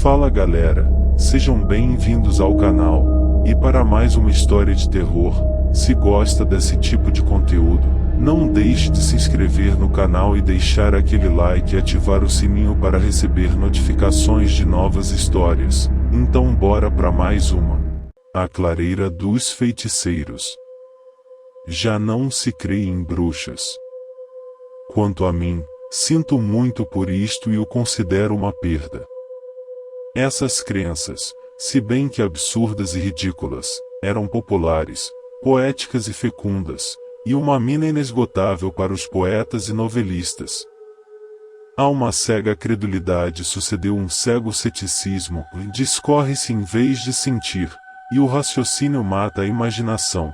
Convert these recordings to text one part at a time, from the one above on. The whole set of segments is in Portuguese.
Fala galera, sejam bem-vindos ao canal, e para mais uma história de terror. Se gosta desse tipo de conteúdo, não deixe de se inscrever no canal e deixar aquele like e ativar o sininho para receber notificações de novas histórias. Então bora para mais uma. A Clareira dos Feiticeiros. Já não se crê em bruxas. Quanto a mim, sinto muito por isto e o considero uma perda. Essas crenças, se bem que absurdas e ridículas, eram populares, poéticas e fecundas, e uma mina inesgotável para os poetas e novelistas. A uma cega credulidade sucedeu um cego ceticismo, discorre-se em vez de sentir, e o raciocínio mata a imaginação.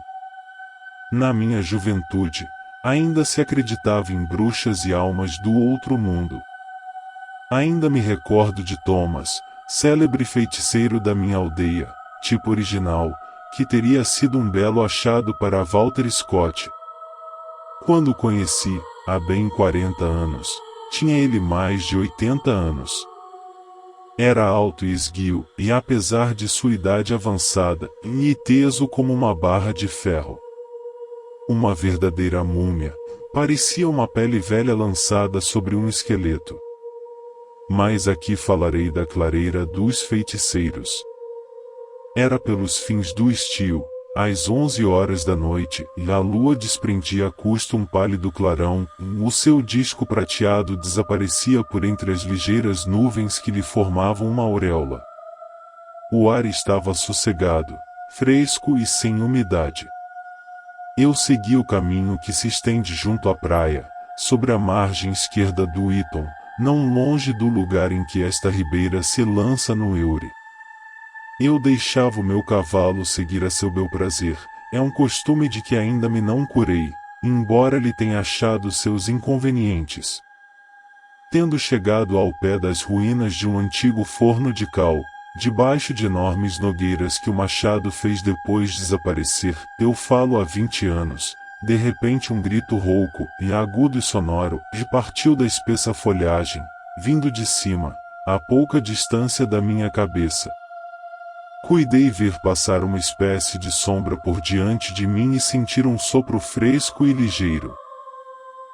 Na minha juventude, ainda se acreditava em bruxas e almas do outro mundo. Ainda me recordo de Thomas, célebre feiticeiro da minha aldeia, tipo original, que teria sido um belo achado para Walter Scott. Quando o conheci, há bem 40 anos, tinha ele mais de 80 anos. Era alto e esguio, e apesar de sua idade avançada, e teso como uma barra de ferro. Uma verdadeira múmia, parecia uma pele velha lançada sobre um esqueleto. Mas aqui falarei da Clareira dos Feiticeiros. Era pelos fins do estio, às 11 horas da noite, e a lua desprendia a custo um pálido clarão, o seu disco prateado desaparecia por entre as ligeiras nuvens que lhe formavam uma auréola. O ar estava sossegado, fresco e sem umidade. Eu segui o caminho que se estende junto à praia, sobre a margem esquerda do Iton, não longe do lugar em que esta ribeira se lança no Eure. Eu deixava o meu cavalo seguir a seu bel prazer, é um costume de que ainda me não curei, embora lhe tenha achado seus inconvenientes. Tendo chegado ao pé das ruínas de um antigo forno de cal, debaixo de enormes nogueiras que o machado fez depois desaparecer, eu falo há 20 anos, de repente um grito rouco, e agudo e sonoro, partiu da espessa folhagem, vindo de cima, a pouca distância da minha cabeça. Cuidei ver passar uma espécie de sombra por diante de mim e sentir um sopro fresco e ligeiro.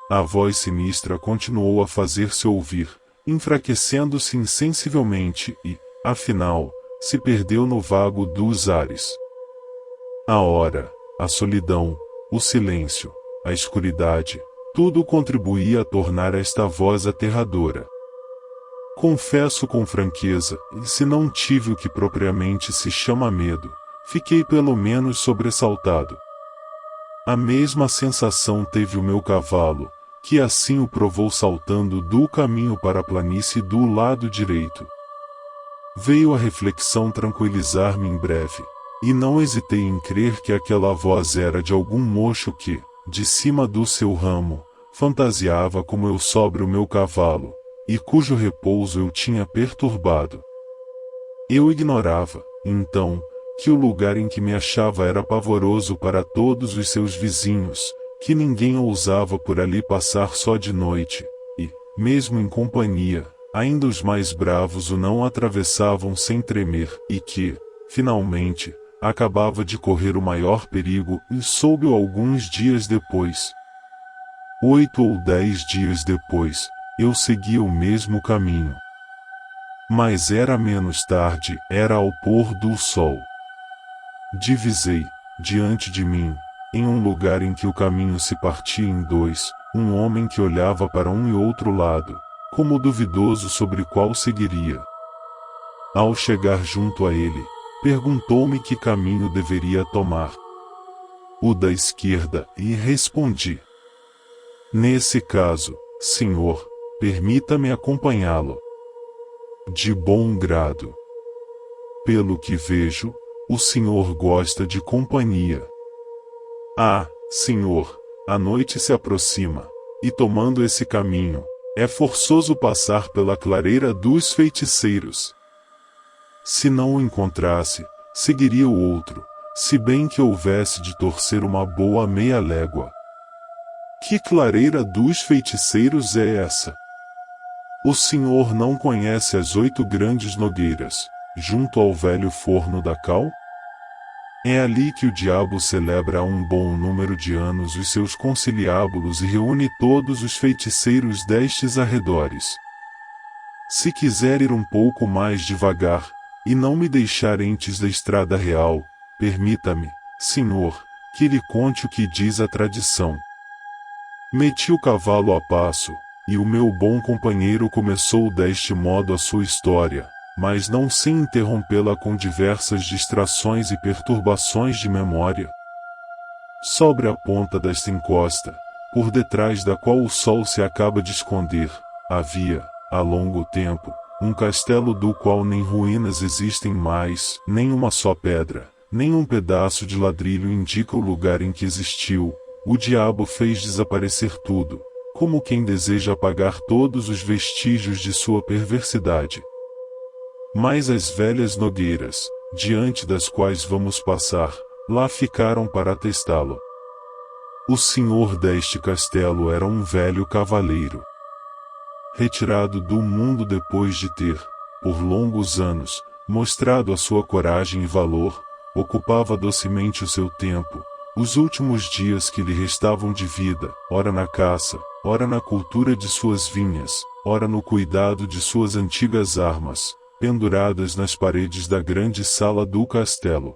A voz sinistra continuou a fazer-se ouvir, enfraquecendo-se insensivelmente e, afinal, se perdeu no vago dos ares. A hora, a solidão, o silêncio, a escuridade, tudo contribuía a tornar esta voz aterradora. Confesso com franqueza, se não tive o que propriamente se chama medo, fiquei pelo menos sobressaltado. A mesma sensação teve o meu cavalo, que assim o provou saltando do caminho para a planície do lado direito. Veio a reflexão tranquilizar-me em breve, e não hesitei em crer que aquela voz era de algum mocho que, de cima do seu ramo, fantasiava como eu sobre o meu cavalo, e cujo repouso eu tinha perturbado. Eu ignorava, então, que o lugar em que me achava era pavoroso para todos os seus vizinhos, que ninguém ousava por ali passar só de noite, e, mesmo em companhia, ainda os mais bravos o não atravessavam sem tremer, e que, finalmente, acabava de correr o maior perigo, e soube-o alguns dias depois. 8 ou 10 dias depois, eu seguia o mesmo caminho. Mas era menos tarde, era ao pôr do sol. Divisei, diante de mim, em um lugar em que o caminho se partia em dois, um homem que olhava para um e outro lado, como duvidoso sobre qual seguiria. Ao chegar junto a ele, perguntou-me que caminho deveria tomar. O da esquerda, e respondi. Nesse caso, senhor, permita-me acompanhá-lo. De bom grado. Pelo que vejo, o senhor gosta de companhia. Ah, senhor, a noite se aproxima, e tomando esse caminho, é forçoso passar pela Clareira dos Feiticeiros. Se não o encontrasse, seguiria o outro, se bem que houvesse de torcer uma boa meia légua. Que Clareira dos Feiticeiros é essa? O senhor não conhece as 8 grandes nogueiras, junto ao velho forno da cal? É ali que o diabo celebra há um bom número de anos os seus conciliábulos e reúne todos os feiticeiros destes arredores. Se quiser ir um pouco mais devagar, e não me deixar antes da estrada real, permita-me, senhor, que lhe conte o que diz a tradição. Meti o cavalo a passo, e o meu bom companheiro começou deste modo a sua história, mas não sem interrompê-la com diversas distrações e perturbações de memória. Sobre a ponta desta encosta, por detrás da qual o sol se acaba de esconder, havia, há longo tempo, um castelo do qual nem ruínas existem mais, nem uma só pedra, nem um pedaço de ladrilho indica o lugar em que existiu. O diabo fez desaparecer tudo, como quem deseja apagar todos os vestígios de sua perversidade. Mas as velhas nogueiras, diante das quais vamos passar, lá ficaram para atestá-lo. O senhor deste castelo era um velho cavaleiro. Retirado do mundo depois de ter, por longos anos, mostrado a sua coragem e valor, ocupava docemente o seu tempo, os últimos dias que lhe restavam de vida, ora na caça, ora na cultura de suas vinhas, ora no cuidado de suas antigas armas, penduradas nas paredes da grande sala do castelo.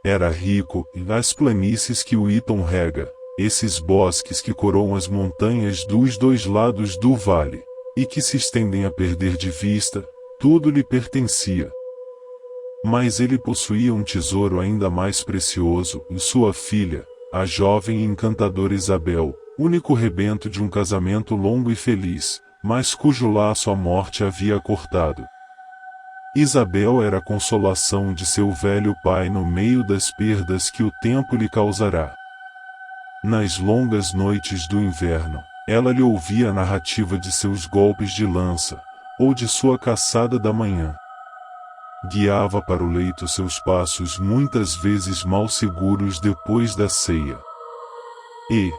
Era rico, e nas planícies que o Iton rega, esses bosques que coroam as montanhas dos 2 lados do vale, e que se estendem a perder de vista, tudo lhe pertencia. Mas ele possuía um tesouro ainda mais precioso, em sua filha, a jovem e encantadora Isabel, único rebento de um casamento longo e feliz, mas cujo laço a morte havia cortado. Isabel era a consolação de seu velho pai no meio das perdas que o tempo lhe causará. Nas longas noites do inverno, ela lhe ouvia a narrativa de seus golpes de lança, ou de sua caçada da manhã. Guiava para o leito seus passos muitas vezes mal seguros depois da ceia. E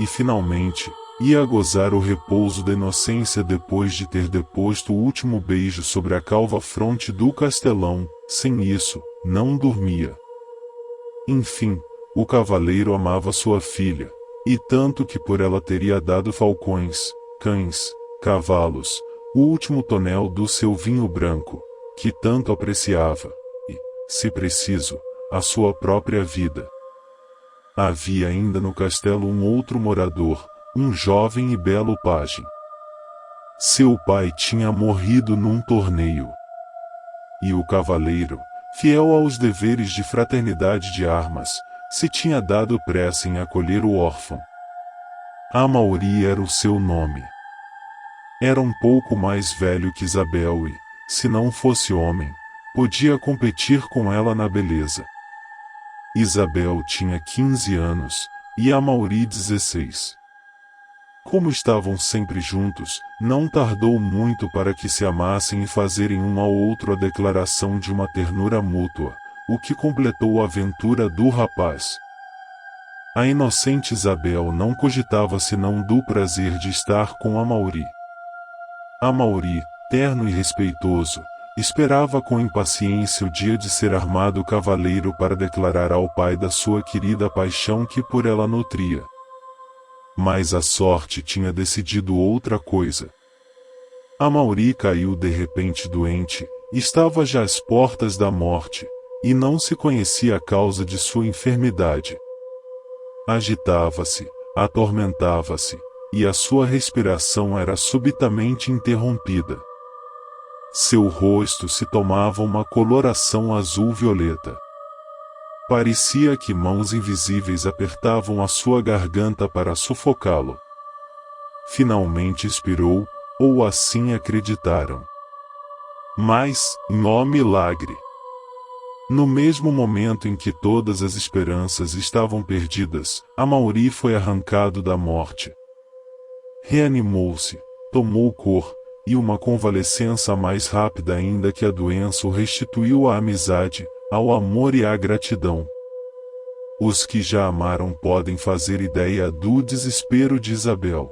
finalmente, ia gozar o repouso da inocência depois de ter deposto o último beijo sobre a calva fronte do castelão. Sem isso, não dormia. Enfim, o cavaleiro amava sua filha, e tanto que por ela teria dado falcões, cães, cavalos, o último tonel do seu vinho branco, que tanto apreciava, e, se preciso, a sua própria vida. Havia ainda no castelo um outro morador, um jovem e belo pajem. Seu pai tinha morrido num torneio. E o cavaleiro, fiel aos deveres de fraternidade de armas, se tinha dado pressa em acolher o órfão. Amaury era o seu nome. Era um pouco mais velho que Isabel e, se não fosse homem, podia competir com ela na beleza. Isabel tinha 15 anos, e Amaury 16. Como estavam sempre juntos, não tardou muito para que se amassem e fazerem um ao outro a declaração de uma ternura mútua, o que completou a aventura do rapaz. A inocente Isabel não cogitava senão do prazer de estar com Amaury. Amaury, terno e respeitoso, esperava com impaciência o dia de ser armado cavaleiro para declarar ao pai da sua querida paixão que por ela nutria. Mas a sorte tinha decidido outra coisa. Amaury caiu de repente doente, estava já às portas da morte, e não se conhecia a causa de sua enfermidade. Agitava-se, atormentava-se, e a sua respiração era subitamente interrompida. Seu rosto se tomava uma coloração azul-violeta. Parecia que mãos invisíveis apertavam a sua garganta para sufocá-lo. Finalmente expirou, ou assim acreditaram. Mas, ó milagre! No mesmo momento em que todas as esperanças estavam perdidas, Amaury foi arrancado da morte. Reanimou-se, tomou cor, e uma convalescença mais rápida ainda que a doença o restituiu à amizade, ao amor e à gratidão. Os que já amaram podem fazer ideia do desespero de Isabel.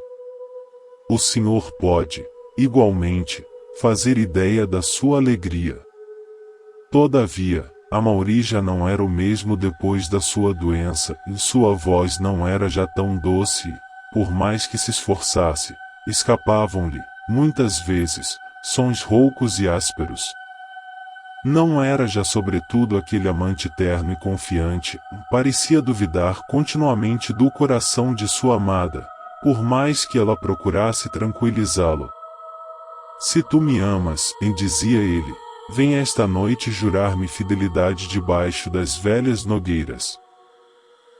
O senhor pode, igualmente, fazer ideia da sua alegria. Todavia, Amaury já não era o mesmo depois da sua doença, e sua voz não era já tão doce, e, por mais que se esforçasse, escapavam-lhe, muitas vezes, sons roucos e ásperos. Não era já sobretudo aquele amante terno e confiante, parecia duvidar continuamente do coração de sua amada, por mais que ela procurasse tranquilizá-lo. Se tu me amas, dizia ele, vem esta noite jurar-me fidelidade debaixo das velhas nogueiras.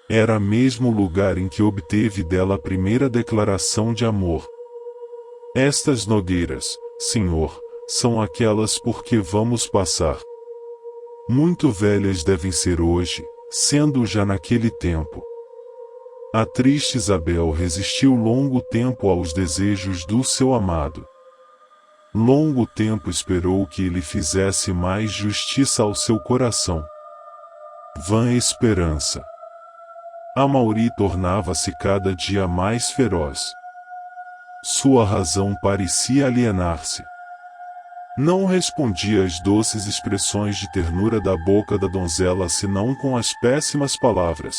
Era mesmo o lugar em que obteve dela a primeira declaração de amor. Estas nogueiras, Senhor, são aquelas por que vamos passar. Muito velhas devem ser hoje, sendo já naquele tempo. A triste Isabel resistiu longo tempo aos desejos do seu amado. Longo tempo esperou que ele fizesse mais justiça ao seu coração. Vã esperança. Amaury tornava-se cada dia mais feroz. Sua razão parecia alienar-se. Não respondia às doces expressões de ternura da boca da donzela senão com as péssimas palavras.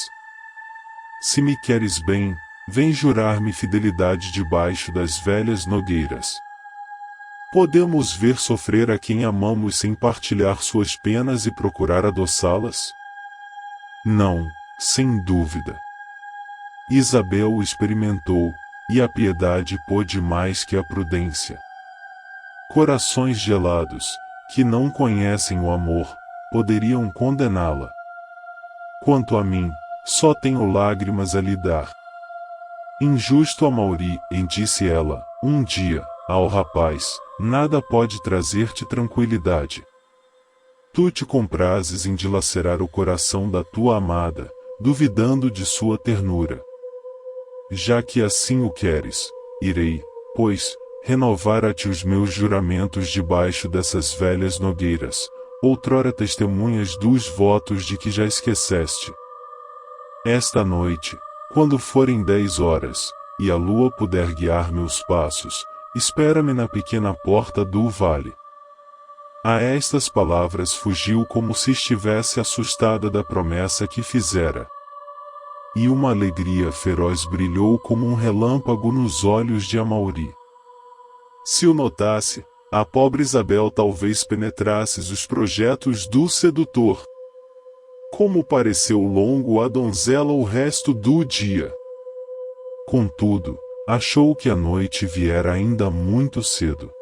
Se me queres bem, vem jurar-me fidelidade debaixo das velhas nogueiras. Podemos ver sofrer a quem amamos sem partilhar suas penas e procurar adoçá-las? Não, sem dúvida. Isabel o experimentou, e a piedade pôde mais que a prudência. Corações gelados, que não conhecem o amor, poderiam condená-la. Quanto a mim, só tenho lágrimas a lhe dar. Injusto Amaury, disse ela, um dia, ao rapaz, nada pode trazer-te tranquilidade. Tu te comprases em dilacerar o coração da tua amada, duvidando de sua ternura. Já que assim o queres, irei, pois, renovar a ti os meus juramentos debaixo dessas velhas nogueiras, outrora testemunhas dos votos de que já esqueceste. Esta noite, quando forem 10 horas, e a lua puder guiar meus passos, espera-me na pequena porta do vale. A estas palavras fugiu como se estivesse assustada da promessa que fizera. E uma alegria feroz brilhou como um relâmpago nos olhos de Amaury. Se o notasse, a pobre Isabel talvez penetrasse os projetos do sedutor. Como pareceu longo à donzela o resto do dia. Contudo, achou que a noite viera ainda muito cedo.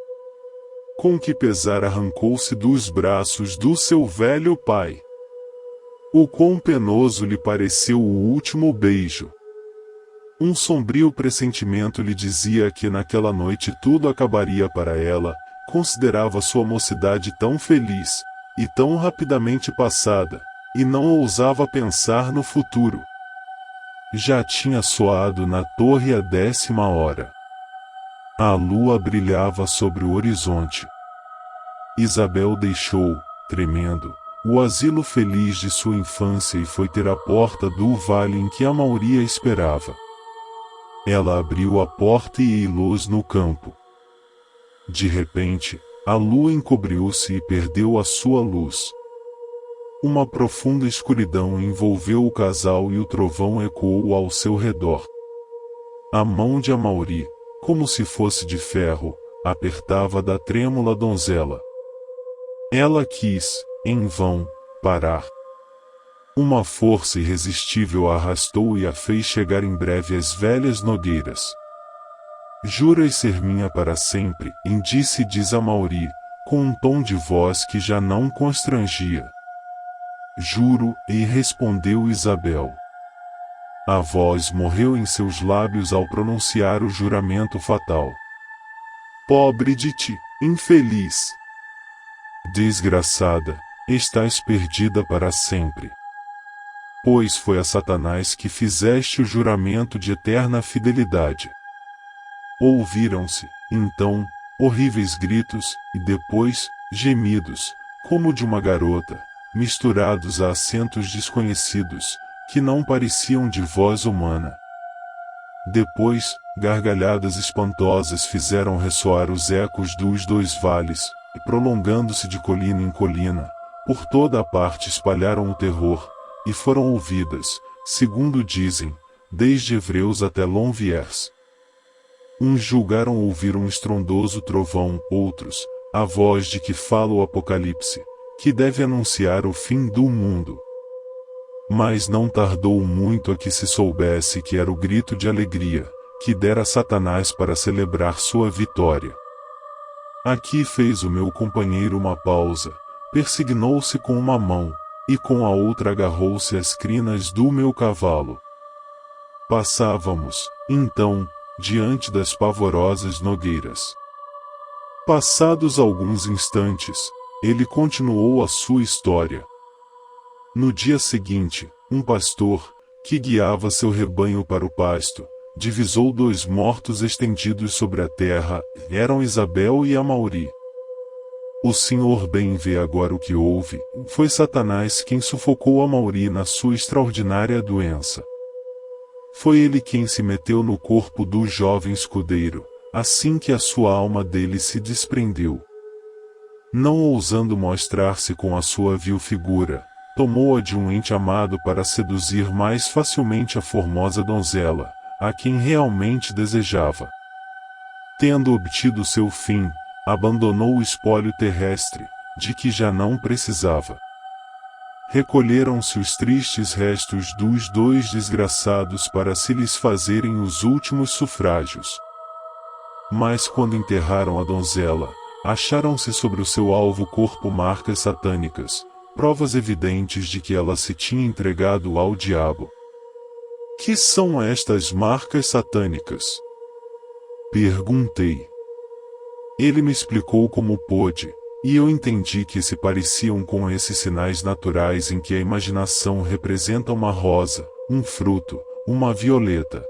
Com que pesar arrancou-se dos braços do seu velho pai. O quão penoso lhe pareceu o último beijo. Um sombrio pressentimento lhe dizia que naquela noite tudo acabaria para ela, considerava sua mocidade tão feliz, e tão rapidamente passada, e não ousava pensar no futuro. Já tinha soado na torre a 10ª hora. A lua brilhava sobre o horizonte. Isabel deixou, tremendo, o asilo feliz de sua infância e foi ter a porta do vale em que Amaury a esperava. Ela abriu a porta e ei-los no campo. De repente, a lua encobriu-se e perdeu a sua luz. Uma profunda escuridão envolveu o casal e o trovão ecoou ao seu redor. A mão de Amaury, como se fosse de ferro, apertava da trêmula donzela. Ela quis, em vão, parar. Uma força irresistível a arrastou e a fez chegar em breve às velhas nogueiras. Juras ser minha para sempre, disse Amaury, com um tom de voz que já não constrangia. Juro, e respondeu Isabel. A voz morreu em seus lábios ao pronunciar o juramento fatal. Pobre de ti, infeliz! Desgraçada, estás perdida para sempre. Pois foi a Satanás que fizeste o juramento de eterna fidelidade. Ouviram-se, então, horríveis gritos, e depois, gemidos, como de uma garota, misturados a acentos desconhecidos, que não pareciam de voz humana. Depois, gargalhadas espantosas fizeram ressoar os ecos dos dois vales, e prolongando-se de colina em colina, por toda a parte espalharam o terror, e foram ouvidas, segundo dizem, desde Evreus até Lonviers. Uns julgaram ouvir um estrondoso trovão, outros, a voz de que fala o Apocalipse, que deve anunciar o fim do mundo. Mas não tardou muito a que se soubesse que era o grito de alegria, que dera Satanás para celebrar sua vitória. Aqui fez o meu companheiro uma pausa, persignou-se com uma mão, e com a outra agarrou-se às crinas do meu cavalo. Passávamos, então, diante das pavorosas nogueiras. Passados alguns instantes, ele continuou a sua história. No dia seguinte, um pastor, que guiava seu rebanho para o pasto, divisou dois mortos estendidos sobre a terra, eram Isabel e Amauri. O Senhor bem vê agora o que houve, foi Satanás quem sufocou Amauri na sua extraordinária doença. Foi ele quem se meteu no corpo do jovem escudeiro, assim que a sua alma dele se desprendeu. Não ousando mostrar-se com a sua vil figura, tomou-a de um ente amado para seduzir mais facilmente a formosa donzela, a quem realmente desejava. Tendo obtido seu fim, abandonou o espólio terrestre, de que já não precisava. Recolheram-se os tristes restos dos dois desgraçados para se lhes fazerem os últimos sufrágios. Mas quando enterraram a donzela, acharam-se sobre o seu alvo corpo marcas satânicas, provas evidentes de que ela se tinha entregado ao diabo. Que são estas marcas satânicas? Perguntei. Ele me explicou como pôde, e eu entendi que se pareciam com esses sinais naturais em que a imaginação representa uma rosa, um fruto, uma violeta.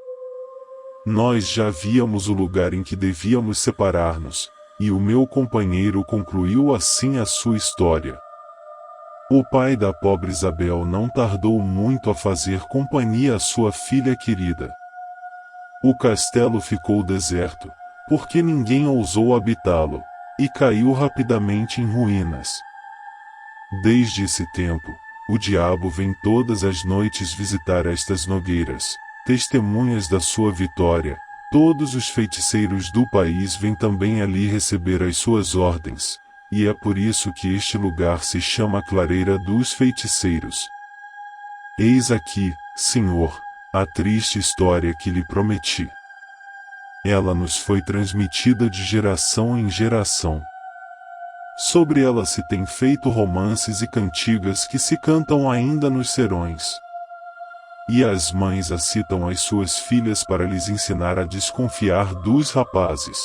Nós já víamos o lugar em que devíamos separar-nos, e o meu companheiro concluiu assim a sua história. O pai da pobre Isabel não tardou muito a fazer companhia à sua filha querida. O castelo ficou deserto, porque ninguém ousou habitá-lo, e caiu rapidamente em ruínas. Desde esse tempo, o diabo vem todas as noites visitar estas nogueiras, testemunhas da sua vitória. Todos os feiticeiros do país vêm também ali receber as suas ordens, e é por isso que este lugar se chama Clareira dos Feiticeiros. Eis aqui, Senhor, a triste história que lhe prometi. Ela nos foi transmitida de geração em geração. Sobre ela se tem feito romances e cantigas que se cantam ainda nos serões. E as mães a citam às suas filhas para lhes ensinar a desconfiar dos rapazes.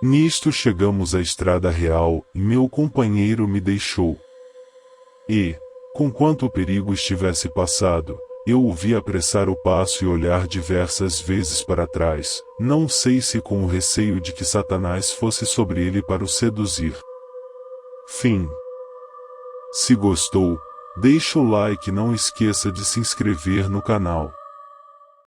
Nisto chegamos à estrada real, e meu companheiro me deixou. E, conquanto o perigo estivesse passado, eu o vi apressar o passo e olhar diversas vezes para trás, não sei se com o receio de que Satanás fosse sobre ele para o seduzir. Fim. Se gostou, deixa o like e não esqueça de se inscrever no canal.